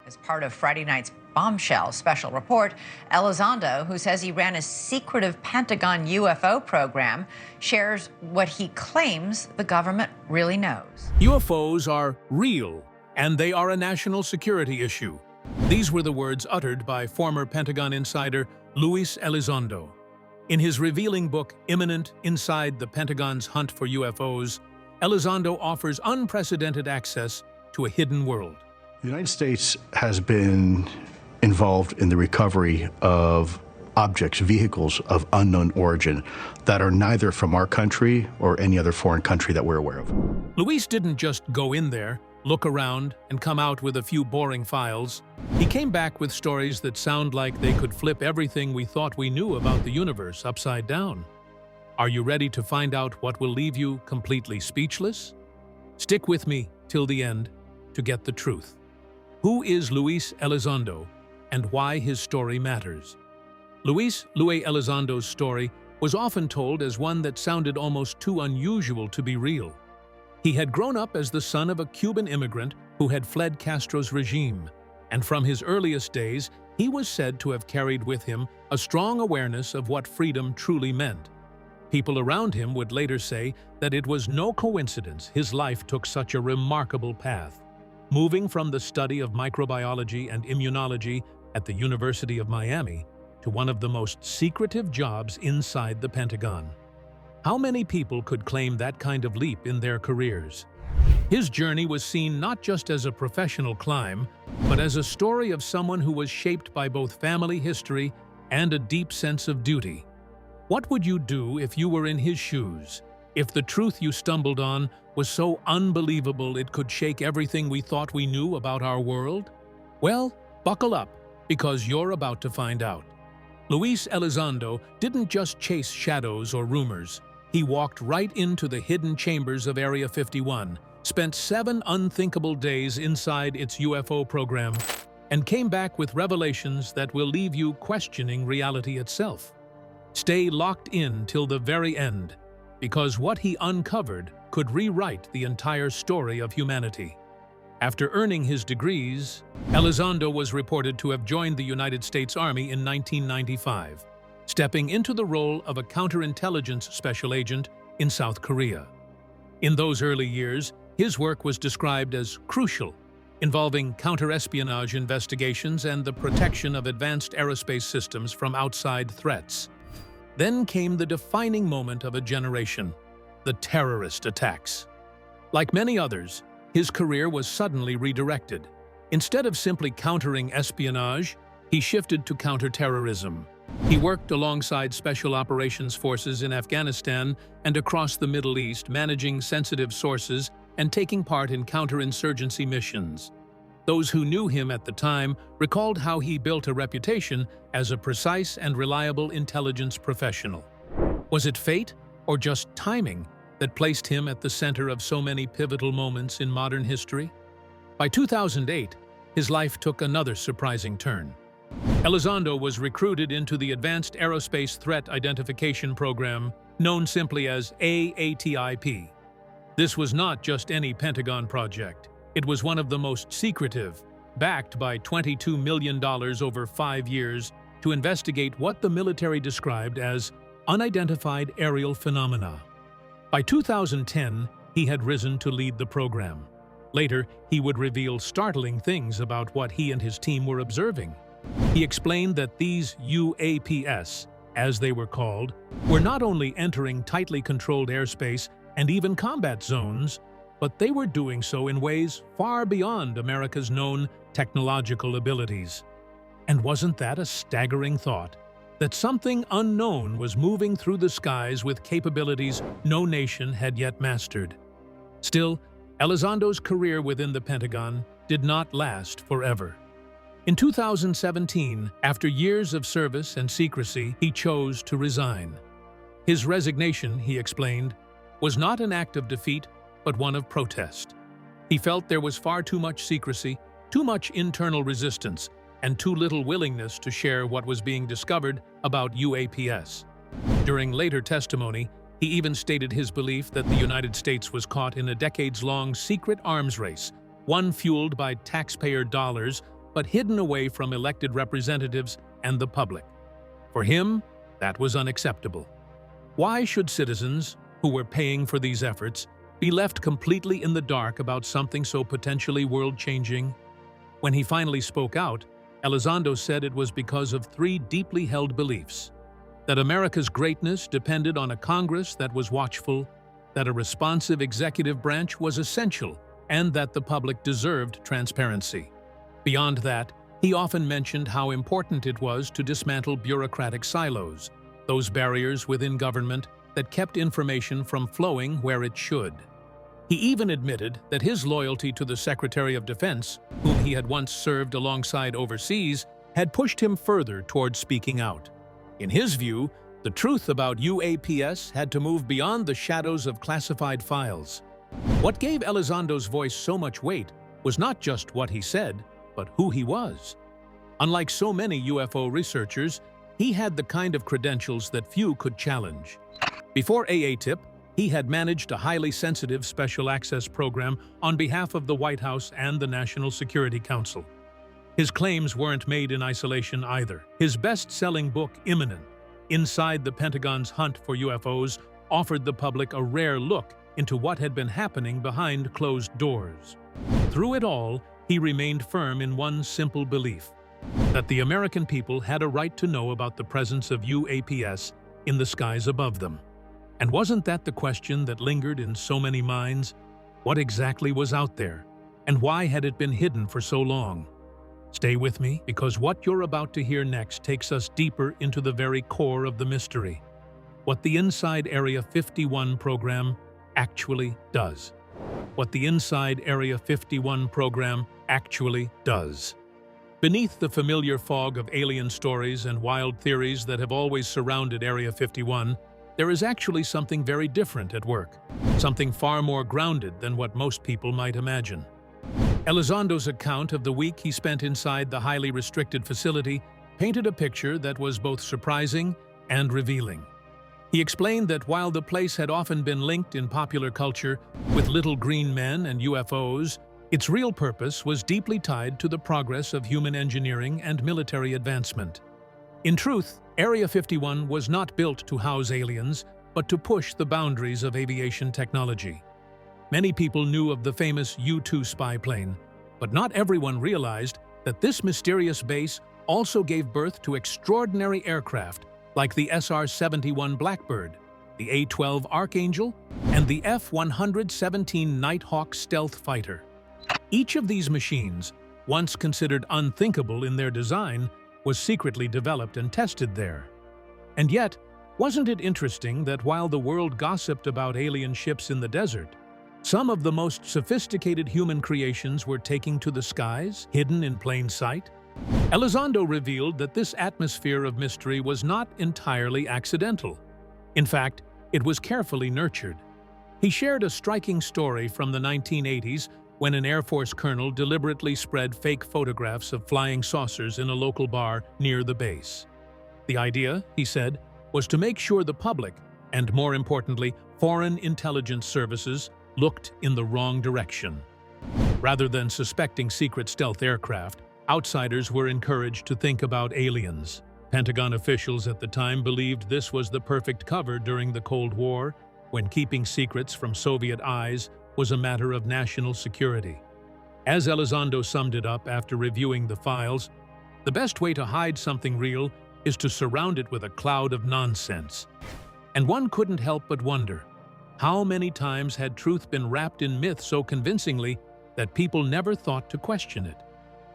As part of Friday night's bombshell special report, Elizondo, who says he ran a secretive Pentagon UFO program, shares what he claims the government really knows. UFOs are real, and they are a national security issue. These were the words uttered by former Pentagon insider Luis Elizondo. In his revealing book, Imminent, Inside the Pentagon's Hunt for UFOs, Elizondo offers unprecedented access to a hidden world. The United States has been involved in the recovery of objects, vehicles of unknown origin that are neither from our country or any other foreign country that we're aware of. Luis didn't just go in there, look around, and come out with a few boring files. He came back with stories that sound like they could flip everything we thought we knew about the universe upside down. Are you ready to find out what will leave you completely speechless? Stick with me till the end to get the truth. Who is Luis Elizondo, and why his story matters? Luis Elizondo's story was often told as one that sounded almost too unusual to be real. He had grown up as the son of a Cuban immigrant who had fled Castro's regime, and from his earliest days, he was said to have carried with him a strong awareness of what freedom truly meant. People around him would later say that it was no coincidence his life took such a remarkable path, moving from the study of microbiology and immunology at the University of Miami to one of the most secretive jobs inside the Pentagon. How many people could claim that kind of leap in their careers? His journey was seen not just as a professional climb, but as a story of someone who was shaped by both family history and a deep sense of duty. What would you do if you were in his shoes? If the truth you stumbled on was so unbelievable it could shake everything we thought we knew about our world? Well, buckle up, because you're about to find out. Luis Elizondo didn't just chase shadows or rumors. He walked right into the hidden chambers of Area 51, spent 7 unthinkable days inside its UFO program, and came back with revelations that will leave you questioning reality itself. Stay locked in till the very end, because what he uncovered could rewrite the entire story of humanity. After earning his degrees, Elizondo was reported to have joined the United States Army in 1995, stepping into the role of a counterintelligence special agent in South Korea. In those early years, his work was described as crucial, involving counterespionage investigations and the protection of advanced aerospace systems from outside threats. Then came the defining moment of a generation, the terrorist attacks. Like many others, his career was suddenly redirected. Instead of simply countering espionage, he shifted to counterterrorism. He worked alongside special operations forces in Afghanistan and across the Middle East, managing sensitive sources and taking part in counterinsurgency missions. Those who knew him at the time recalled how he built a reputation as a precise and reliable intelligence professional. Was it fate or just timing that placed him at the center of so many pivotal moments in modern history? By 2008, his life took another surprising turn. Elizondo was recruited into the Advanced Aerospace Threat Identification Program, known simply as AATIP. This was not just any Pentagon project. It was one of the most secretive, backed by $22 million over 5 years to investigate what the military described as unidentified aerial phenomena. By 2010, he had risen to lead the program. Later, he would reveal startling things about what he and his team were observing. He explained that these UAPs, as they were called, were not only entering tightly controlled airspace and even combat zones, but they were doing so in ways far beyond America's known technological abilities. And wasn't that a staggering thought? That something unknown was moving through the skies with capabilities no nation had yet mastered. Still, Elizondo's career within the Pentagon did not last forever. In 2017, after years of service and secrecy, he chose to resign. His resignation, he explained, was not an act of defeat, but one of protest. He felt there was far too much secrecy, too much internal resistance, and too little willingness to share what was being discovered about UAPs. During later testimony, he even stated his belief that the United States was caught in a decades-long secret arms race, one fueled by taxpayer dollars, but hidden away from elected representatives and the public. For him, that was unacceptable. Why should citizens, who were paying for these efforts, be left completely in the dark about something so potentially world-changing? When he finally spoke out, Elizondo said it was because of three deeply held beliefs: that America's greatness depended on a Congress that was watchful, that a responsive executive branch was essential, and that the public deserved transparency. Beyond that, he often mentioned how important it was to dismantle bureaucratic silos, those barriers within government that kept information from flowing where it should. He even admitted that his loyalty to the Secretary of Defense, whom he had once served alongside overseas, had pushed him further towards speaking out. In his view, the truth about UAPs had to move beyond the shadows of classified files. What gave Elizondo's voice so much weight was not just what he said, but who he was. Unlike so many UFO researchers, he had the kind of credentials that few could challenge. Before AATIP, he had managed a highly sensitive special access program on behalf of the White House and the National Security Council. His claims weren't made in isolation either. His best-selling book, Imminent, Inside the Pentagon's Hunt for UFOs, offered the public a rare look into what had been happening behind closed doors. Through it all, he remained firm in one simple belief: that the American people had a right to know about the presence of UAPs in the skies above them. And wasn't that the question that lingered in so many minds? What exactly was out there? And why had it been hidden for so long? Stay with me, because what you're about to hear next takes us deeper into the very core of the mystery. What the Inside Area 51 program actually does. What the Inside Area 51 program actually does. Beneath the familiar fog of alien stories and wild theories that have always surrounded Area 51, there is actually something very different at work, something far more grounded than what most people might imagine. Elizondo's account of the week he spent inside the highly restricted facility painted a picture that was both surprising and revealing. He explained that while the place had often been linked in popular culture with little green men and UFOs, its real purpose was deeply tied to the progress of human engineering and military advancement. In truth, Area 51 was not built to house aliens, but to push the boundaries of aviation technology. Many people knew of the famous U-2 spy plane, but not everyone realized that this mysterious base also gave birth to extraordinary aircraft like the SR-71 Blackbird, the A-12 Archangel, and the F-117 Nighthawk stealth fighter. Each of these machines, once considered unthinkable in their design, was secretly developed and tested there. And yet, wasn't it interesting that while the world gossiped about alien ships in the desert, some of the most sophisticated human creations were taking to the skies, hidden in plain sight? Elizondo revealed that this atmosphere of mystery was not entirely accidental. In fact, it was carefully nurtured. He shared a striking story from the 1980s when an Air Force colonel deliberately spread fake photographs of flying saucers in a local bar near the base. The idea, he said, was to make sure the public, and more importantly, foreign intelligence services, looked in the wrong direction. Rather than suspecting secret stealth aircraft, outsiders were encouraged to think about aliens. Pentagon officials at the time believed this was the perfect cover during the Cold War, when keeping secrets from Soviet eyes was a matter of national security. As Elizondo summed it up after reviewing the files, the best way to hide something real is to surround it with a cloud of nonsense. And one couldn't help but wonder, how many times had truth been wrapped in myth so convincingly that people never thought to question it?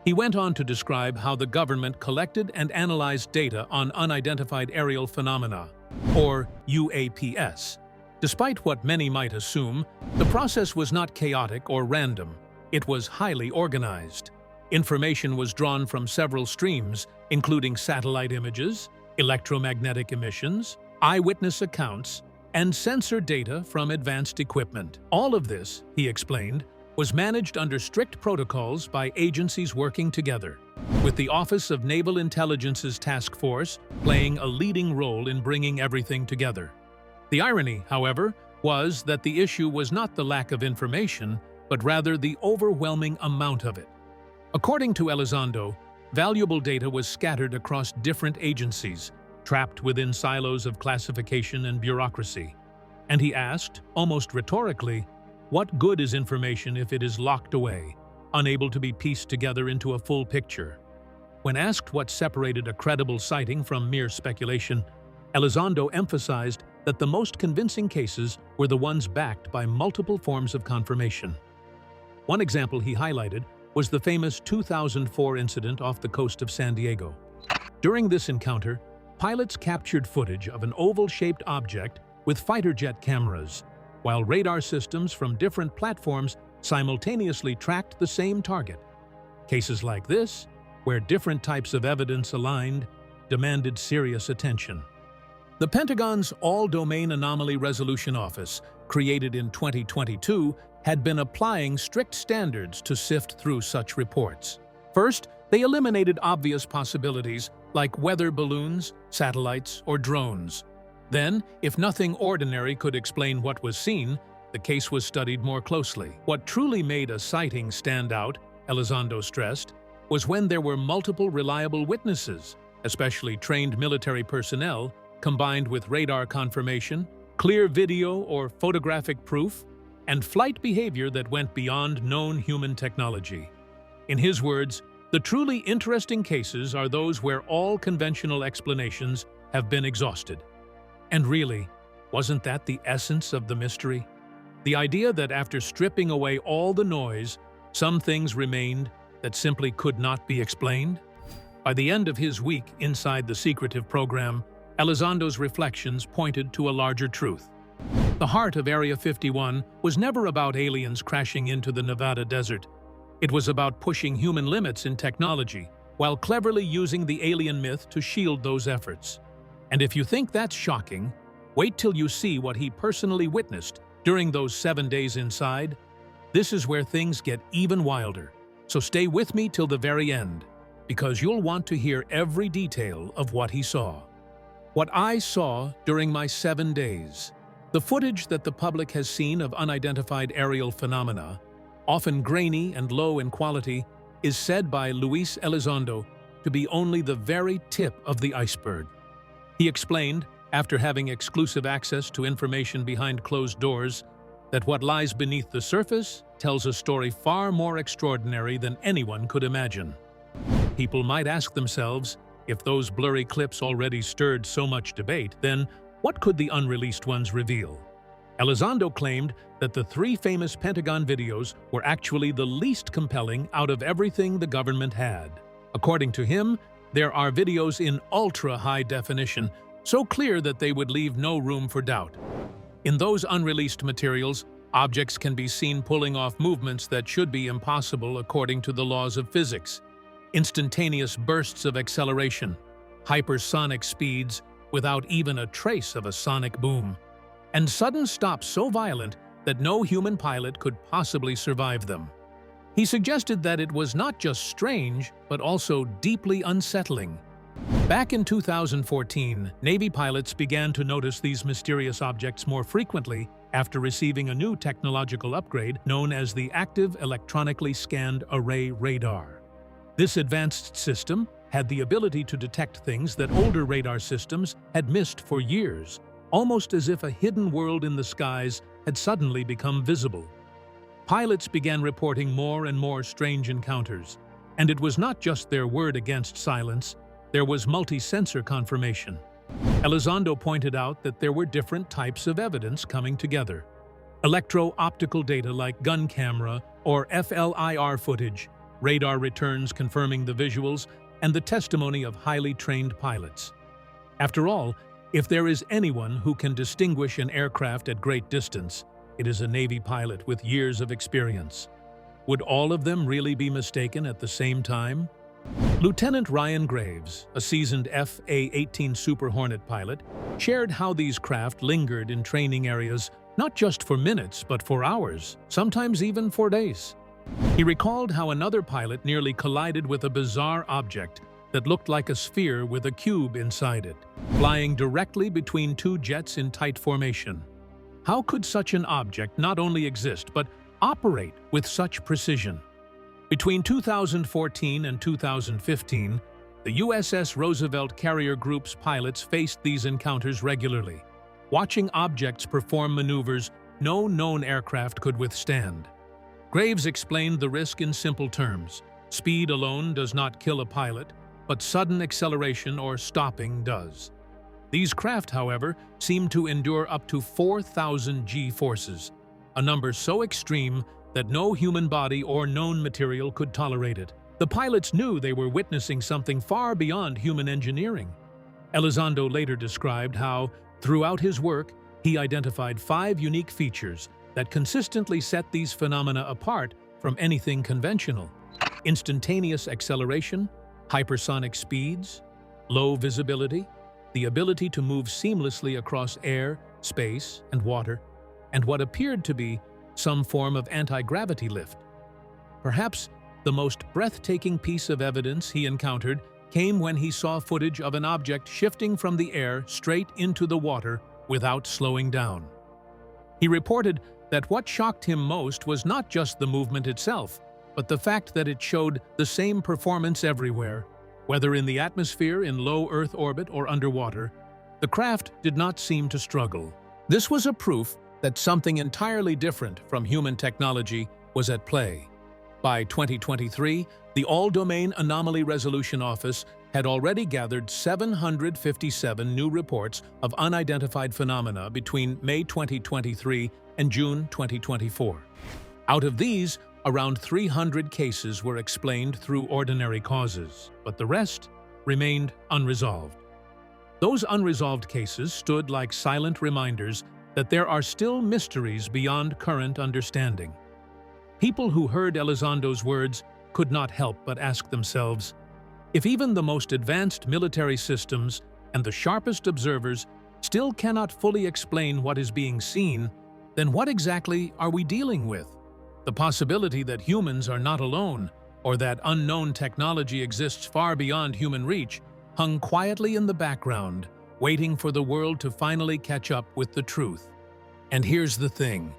He went on to describe how the government collected and analyzed data on unidentified aerial phenomena, or UAPs. Despite what many might assume, the process was not chaotic or random. It was highly organized. Information was drawn from several streams, including satellite images, electromagnetic emissions, eyewitness accounts, and sensor data from advanced equipment. All of this, he explained, was managed under strict protocols by agencies working together, with the Office of Naval Intelligence's task force playing a leading role in bringing everything together. The irony, however, was that the issue was not the lack of information, but rather the overwhelming amount of it. According to Elizondo, valuable data was scattered across different agencies, trapped within silos of classification and bureaucracy. And he asked, almost rhetorically, what good is information if it is locked away, unable to be pieced together into a full picture? When asked what separated a credible sighting from mere speculation, Elizondo emphasized that the most convincing cases were the ones backed by multiple forms of confirmation. One example he highlighted was the famous 2004 incident off the coast of San Diego. During this encounter, pilots captured footage of an oval-shaped object with fighter jet cameras, while radar systems from different platforms simultaneously tracked the same target. Cases like this, where different types of evidence aligned, demanded serious attention. The Pentagon's All-Domain Anomaly Resolution Office, created in 2022, had been applying strict standards to sift through such reports. First, they eliminated obvious possibilities like weather balloons, satellites, or drones. Then, if nothing ordinary could explain what was seen, the case was studied more closely. What truly made a sighting stand out, Elizondo stressed, was when there were multiple reliable witnesses, especially trained military personnel, combined with radar confirmation, clear video or photographic proof, and flight behavior that went beyond known human technology. In his words, the truly interesting cases are those where all conventional explanations have been exhausted. And really, wasn't that the essence of the mystery? The idea that after stripping away all the noise, some things remained that simply could not be explained? By the end of his week inside the secretive program, Elizondo's reflections pointed to a larger truth. The heart of Area 51 was never about aliens crashing into the Nevada desert. It was about pushing human limits in technology, while cleverly using the alien myth to shield those efforts. And if you think that's shocking, wait till you see what he personally witnessed during those 7 days inside. This is where things get even wilder. So stay with me till the very end, because you'll want to hear every detail of what he saw. What I saw during my 7 days. The footage that the public has seen of unidentified aerial phenomena, often grainy and low in quality, is said by Luis Elizondo to be only the very tip of the iceberg. He explained, after having exclusive access to information behind closed doors, that what lies beneath the surface tells a story far more extraordinary than anyone could imagine. People might ask themselves, if those blurry clips already stirred so much debate, then what could the unreleased ones reveal? Elizondo claimed that the 3 famous Pentagon videos were actually the least compelling out of everything the government had. According to him, there are videos in ultra-high definition, so clear that they would leave no room for doubt. In those unreleased materials, objects can be seen pulling off movements that should be impossible according to the laws of physics. Instantaneous bursts of acceleration, hypersonic speeds without even a trace of a sonic boom, and sudden stops so violent that no human pilot could possibly survive them. He suggested that it was not just strange, but also deeply unsettling. Back in 2014, Navy pilots began to notice these mysterious objects more frequently after receiving a new technological upgrade known as the Active Electronically Scanned Array Radar. This advanced system had the ability to detect things that older radar systems had missed for years, almost as if a hidden world in the skies had suddenly become visible. Pilots began reporting more and more strange encounters, and it was not just their word against silence, there was multi-sensor confirmation. Elizondo pointed out that there were different types of evidence coming together. Electro-optical data like gun camera or FLIR footage, radar returns confirming the visuals, and the testimony of highly trained pilots. After all, if there is anyone who can distinguish an aircraft at great distance, it is a Navy pilot with years of experience. Would all of them really be mistaken at the same time? Lieutenant Ryan Graves, a seasoned F/A-18 Super Hornet pilot, shared how these craft lingered in training areas not just for minutes but for hours, sometimes even for days. He recalled how another pilot nearly collided with a bizarre object that looked like a sphere with a cube inside it, flying directly between 2 jets in tight formation. How could such an object not only exist but operate with such precision? Between 2014 and 2015, the USS Roosevelt Carrier Group's pilots faced these encounters regularly, watching objects perform maneuvers no known aircraft could withstand. Graves explained the risk in simple terms. Speed alone does not kill a pilot, but sudden acceleration or stopping does. These craft, however, seem to endure up to 4,000 G-forces, a number so extreme that no human body or known material could tolerate it. The pilots knew they were witnessing something far beyond human engineering. Elizondo later described how, throughout his work, he identified 5 unique features that consistently set these phenomena apart from anything conventional: instantaneous acceleration, hypersonic speeds, low visibility, the ability to move seamlessly across air, space, and water, and what appeared to be some form of anti-gravity lift. Perhaps the most breathtaking piece of evidence he encountered came when he saw footage of an object shifting from the air straight into the water without slowing down. He reported that what shocked him most was not just the movement itself, but the fact that it showed the same performance everywhere. Whether in the atmosphere, in low Earth orbit, or underwater, the craft did not seem to struggle. This was a proof that something entirely different from human technology was at play. By 2023, the All-Domain Anomaly Resolution Office had already gathered 757 new reports of unidentified phenomena between May 2023 and June 2024. Out of these, around 300 cases were explained through ordinary causes, but the rest remained unresolved. Those unresolved cases stood like silent reminders that there are still mysteries beyond current understanding. People who heard Elizondo's words could not help but ask themselves, if even the most advanced military systems and the sharpest observers still cannot fully explain what is being seen, then what exactly are we dealing with? The possibility that humans are not alone, or that unknown technology exists far beyond human reach, hung quietly in the background, waiting for the world to finally catch up with the truth. And here's the thing.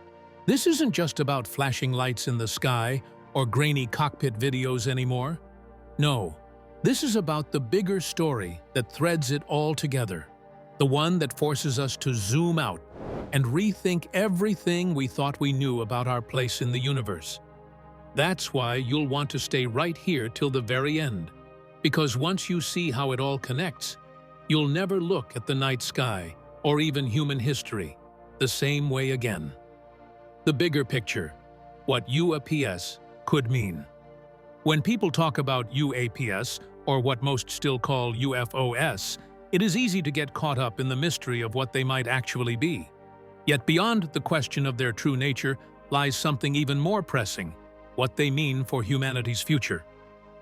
This isn't just about flashing lights in the sky or grainy cockpit videos anymore. No, this is about the bigger story that threads it all together, the one that forces us to zoom out and rethink everything we thought we knew about our place in the universe. That's why you'll want to stay right here till the very end, because once you see how it all connects, you'll never look at the night sky or even human history the same way again. The bigger picture, what UAPs could mean. When people talk about UAPs, or what most still call UFOs, it is easy to get caught up in the mystery of what they might actually be. Yet beyond the question of their true nature lies something even more pressing: what they mean for humanity's future.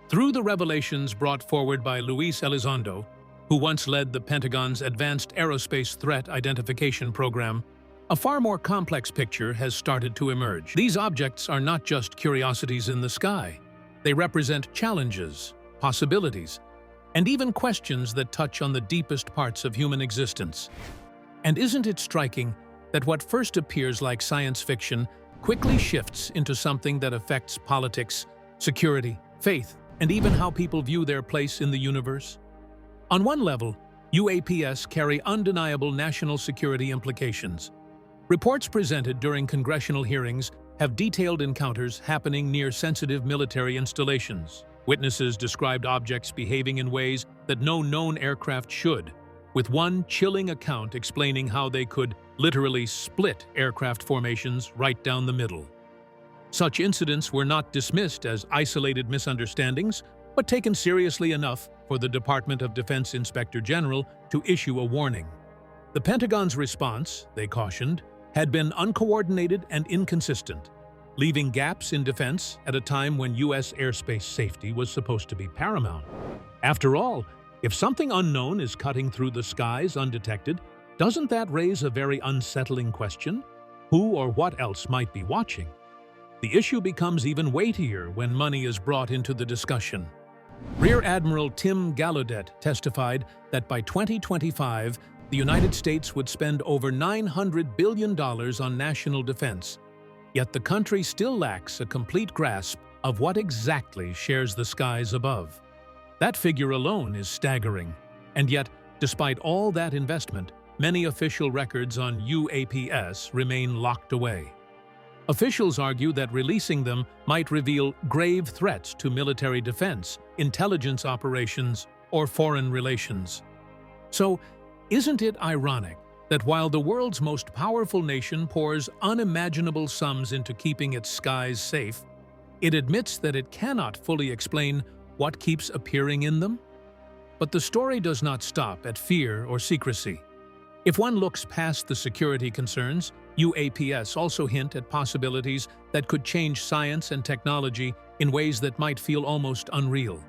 Through the revelations brought forward by Luis Elizondo, who once led the Pentagon's Advanced Aerospace Threat Identification Program, a far more complex picture has started to emerge. These objects are not just curiosities in the sky. They represent challenges, possibilities, and even questions that touch on the deepest parts of human existence. And isn't it striking that what first appears like science fiction quickly shifts into something that affects politics, security, faith, and even how people view their place in the universe? On one level, UAPs carry undeniable national security implications. Reports presented during congressional hearings have detailed encounters happening near sensitive military installations. Witnesses described objects behaving in ways that no known aircraft should, with one chilling account explaining how they could literally split aircraft formations right down the middle. Such incidents were not dismissed as isolated misunderstandings, but taken seriously enough for the Department of Defense Inspector General to issue a warning. The Pentagon's response, they cautioned, had been uncoordinated and inconsistent, leaving gaps in defense at a time when U.S. airspace safety was supposed to be paramount. After all, if something unknown is cutting through the skies undetected, doesn't that raise a very unsettling question? Who or what else might be watching? The issue becomes even weightier when money is brought into the discussion. Rear Admiral Tim Gallaudet testified that by 2025, the United States would spend over $900 billion on national defense, yet the country still lacks a complete grasp of what exactly shares the skies above. That figure alone is staggering, and yet, despite all that investment, many official records on UAPs remain locked away. Officials argue that releasing them might reveal grave threats to military defense, intelligence operations, or foreign relations. So, isn't it ironic that while the world's most powerful nation pours unimaginable sums into keeping its skies safe, it admits that it cannot fully explain what keeps appearing in them? But the story does not stop at fear or secrecy. If one looks past the security concerns, UAPs also hint at possibilities that could change science and technology in ways that might feel almost unreal.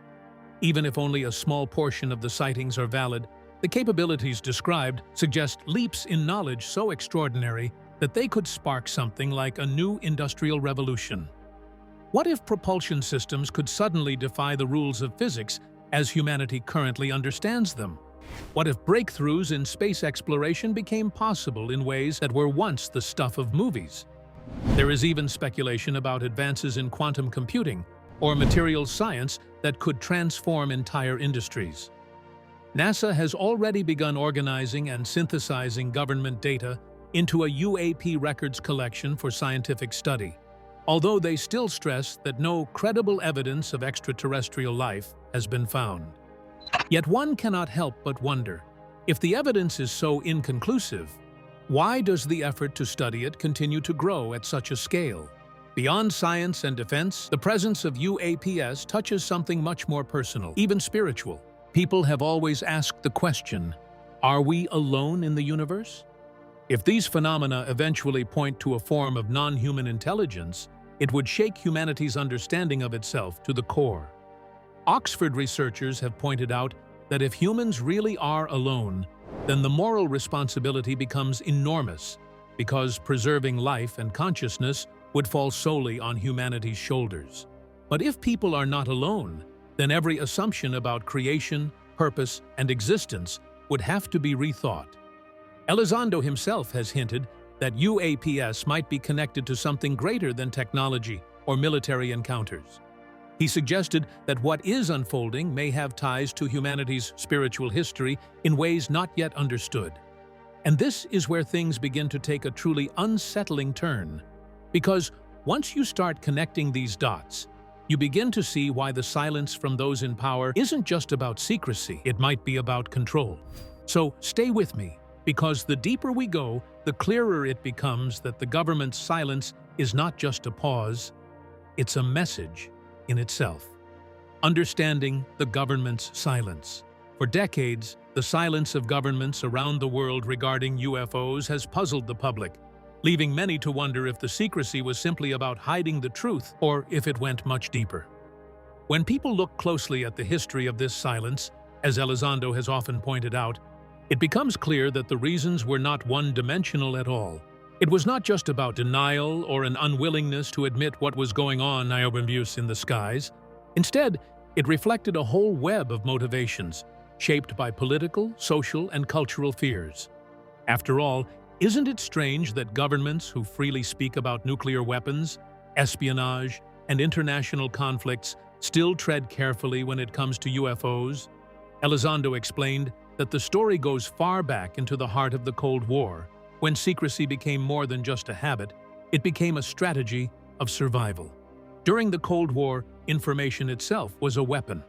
Even if only a small portion of the sightings are valid, the capabilities described suggest leaps in knowledge so extraordinary that they could spark something like a new industrial revolution. What if propulsion systems could suddenly defy the rules of physics as humanity currently understands them? What if breakthroughs in space exploration became possible in ways that were once the stuff of movies? There is even speculation about advances in quantum computing or materials science that could transform entire industries. NASA has already begun organizing and synthesizing government data into a UAP records collection for scientific study, although they still stress that no credible evidence of extraterrestrial life has been found. Yet one cannot help but wonder, if the evidence is so inconclusive, why does the effort to study it continue to grow at such a scale? Beyond science and defense, the presence of UAPs touches something much more personal, even spiritual. People have always asked the question, are we alone in the universe? If these phenomena eventually point to a form of non-human intelligence, it would shake humanity's understanding of itself to the core. Oxford researchers have pointed out that if humans really are alone, then the moral responsibility becomes enormous, because preserving life and consciousness would fall solely on humanity's shoulders. But if people are not alone, then every assumption about creation, purpose, and existence would have to be rethought. Elizondo himself has hinted that UAPs might be connected to something greater than technology or military encounters. He suggested that what is unfolding may have ties to humanity's spiritual history in ways not yet understood. And this is where things begin to take a truly unsettling turn, because once you start connecting these dots, you begin to see why the silence from those in power isn't just about secrecy, it might be about control. So stay with me, because the deeper we go, the clearer it becomes that the government's silence is not just a pause, it's a message in itself. Understanding the government's silence. For decades, the silence of governments around the world regarding UFOs has puzzled the public, leaving many to wonder if the secrecy was simply about hiding the truth or if it went much deeper. When people look closely at the history of this silence, as Elizondo has often pointed out, it becomes clear that the reasons were not one-dimensional at all. It was not just about denial or an unwillingness to admit what was going on in the skies. Instead, it reflected a whole web of motivations, shaped by political, social, and cultural fears. After all, isn't it strange that governments who freely speak about nuclear weapons, espionage, and international conflicts still tread carefully when it comes to UFOs? Elizondo explained that the story goes far back into the heart of the Cold War. When secrecy became more than just a habit, it became a strategy of survival. During the Cold War, information itself was a weapon.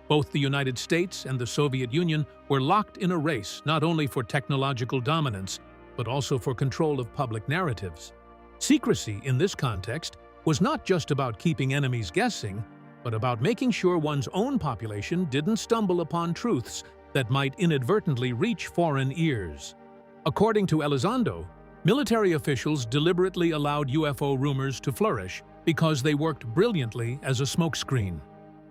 Both the United States and the Soviet Union were locked in a race not only for technological dominance, but also for control of public narratives. Secrecy, in this context, was not just about keeping enemies guessing, but about making sure one's own population didn't stumble upon truths that might inadvertently reach foreign ears. According to Elizondo, military officials deliberately allowed UFO rumors to flourish because they worked brilliantly as a smokescreen.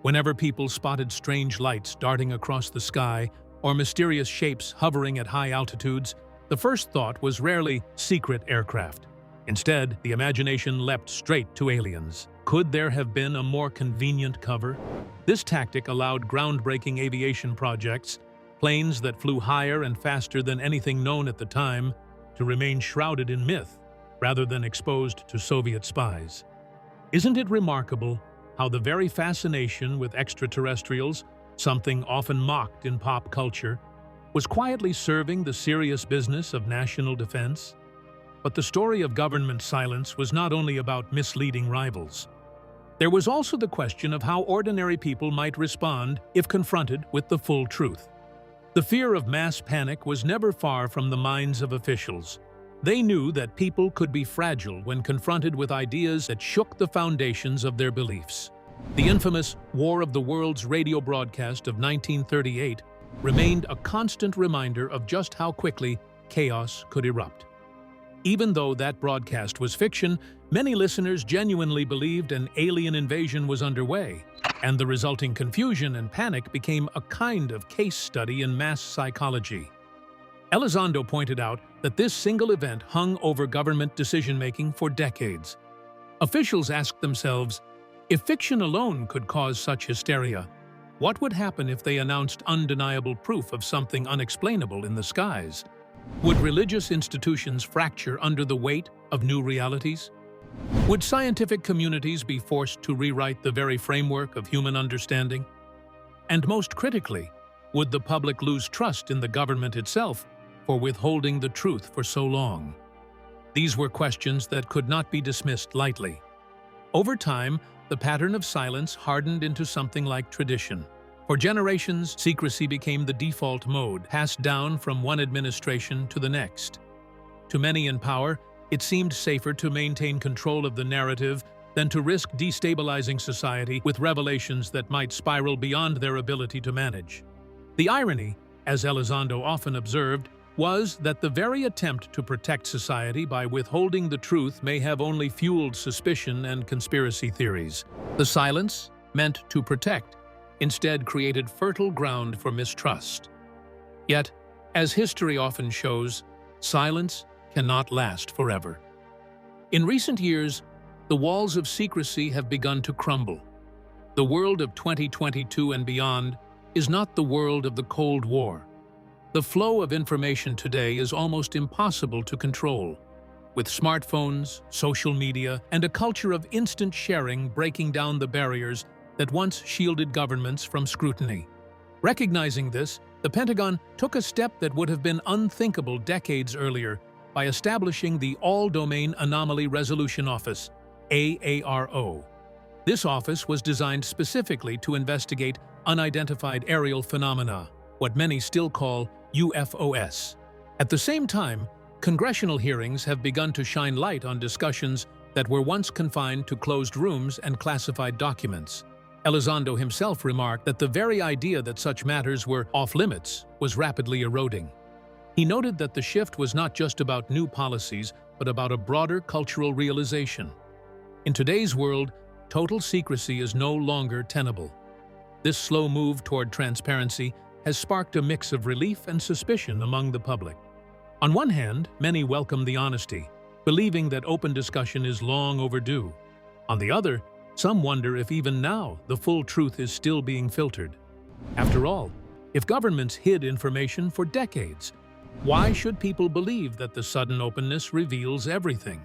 Whenever people spotted strange lights darting across the sky or mysterious shapes hovering at high altitudes, the first thought was rarely secret aircraft. Instead, the imagination leapt straight to aliens. Could there have been a more convenient cover? This tactic allowed groundbreaking aviation projects, planes that flew higher and faster than anything known at the time, to remain shrouded in myth rather than exposed to Soviet spies. Isn't it remarkable how the very fascination with extraterrestrials, something often mocked in pop culture, was quietly serving the serious business of national defense. But the story of government silence was not only about misleading rivals. There was also the question of how ordinary people might respond if confronted with the full truth. The fear of mass panic was never far from the minds of officials. They knew that people could be fragile when confronted with ideas that shook the foundations of their beliefs. The infamous War of the Worlds radio broadcast of 1938 remained a constant reminder of just how quickly chaos could erupt. Even though that broadcast was fiction, many listeners genuinely believed an alien invasion was underway, and the resulting confusion and panic became a kind of case study in mass psychology. Elizondo pointed out that this single event hung over government decision-making for decades. Officials asked themselves, if fiction alone could cause such hysteria, what would happen if they announced undeniable proof of something unexplainable in the skies? Would religious institutions fracture under the weight of new realities? Would scientific communities be forced to rewrite the very framework of human understanding? And most critically, would the public lose trust in the government itself for withholding the truth for so long? These were questions that could not be dismissed lightly. Over time, the pattern of silence hardened into something like tradition. For generations, secrecy became the default mode, passed down from one administration to the next. To many in power, it seemed safer to maintain control of the narrative than to risk destabilizing society with revelations that might spiral beyond their ability to manage. The irony, as Elizondo often observed, was that the very attempt to protect society by withholding the truth may have only fueled suspicion and conspiracy theories. The silence, meant to protect, instead created fertile ground for mistrust. Yet, as history often shows, silence cannot last forever. In recent years, the walls of secrecy have begun to crumble. The world of 2022 and beyond is not the world of the Cold War. The flow of information today is almost impossible to control, with smartphones, social media, and a culture of instant sharing breaking down the barriers that once shielded governments from scrutiny. Recognizing this, the Pentagon took a step that would have been unthinkable decades earlier by establishing the All-Domain Anomaly Resolution Office, AARO. This office was designed specifically to investigate unidentified aerial phenomena, what many still call UFOs. At the same time, congressional hearings have begun to shine light on discussions that were once confined to closed rooms and classified documents. Elizondo himself remarked that the very idea that such matters were off-limits was rapidly eroding. He noted that the shift was not just about new policies, but about a broader cultural realization. In today's world, total secrecy is no longer tenable. This slow move toward transparency has sparked a mix of relief and suspicion among the public. On one hand, many welcome the honesty, believing that open discussion is long overdue. On the other, some wonder if even now the full truth is still being filtered. After all, if governments hid information for decades, why should people believe that the sudden openness reveals everything?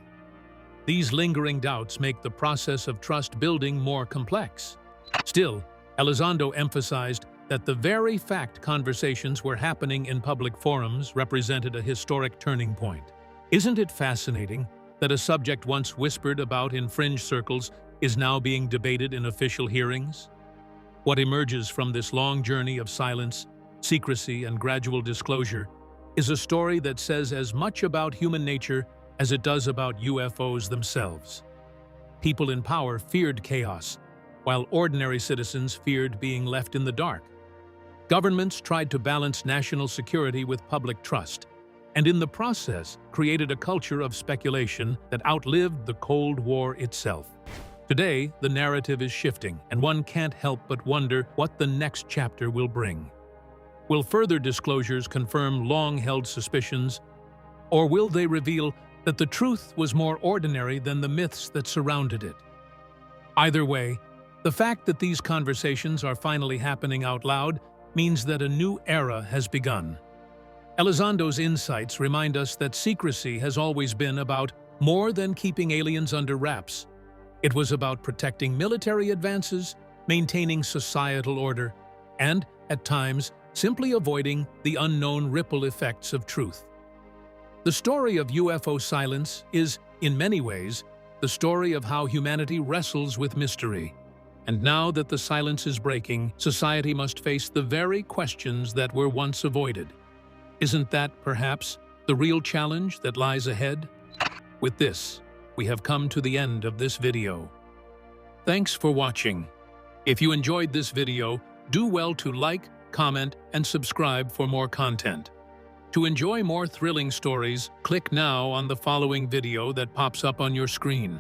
These lingering doubts make the process of trust building more complex. Still, Elizondo emphasized that the very fact conversations were happening in public forums represented a historic turning point. Isn't it fascinating that a subject once whispered about in fringe circles is now being debated in official hearings? What emerges from this long journey of silence, secrecy, and gradual disclosure is a story that says as much about human nature as it does about UFOs themselves. People in power feared chaos, while ordinary citizens feared being left in the dark. Governments tried to balance national security with public trust, and in the process created a culture of speculation that outlived the Cold War itself. Today, the narrative is shifting, and one can't help but wonder what the next chapter will bring. Will further disclosures confirm long-held suspicions, or will they reveal that the truth was more ordinary than the myths that surrounded it? Either way, the fact that these conversations are finally happening out loud means that a new era has begun. Elizondo's insights remind us that secrecy has always been about more than keeping aliens under wraps. It was about protecting military advances, maintaining societal order, and, at times, simply avoiding the unknown ripple effects of truth. The story of UFO silence is, in many ways, the story of how humanity wrestles with mystery. And now that the silence is breaking, society must face the very questions that were once avoided. Isn't that, perhaps, the real challenge that lies ahead? With this, we have come to the end of this video. Thanks for watching. If you enjoyed this video, do well to like, comment, and subscribe for more content. To enjoy more thrilling stories, click now on the following video that pops up on your screen.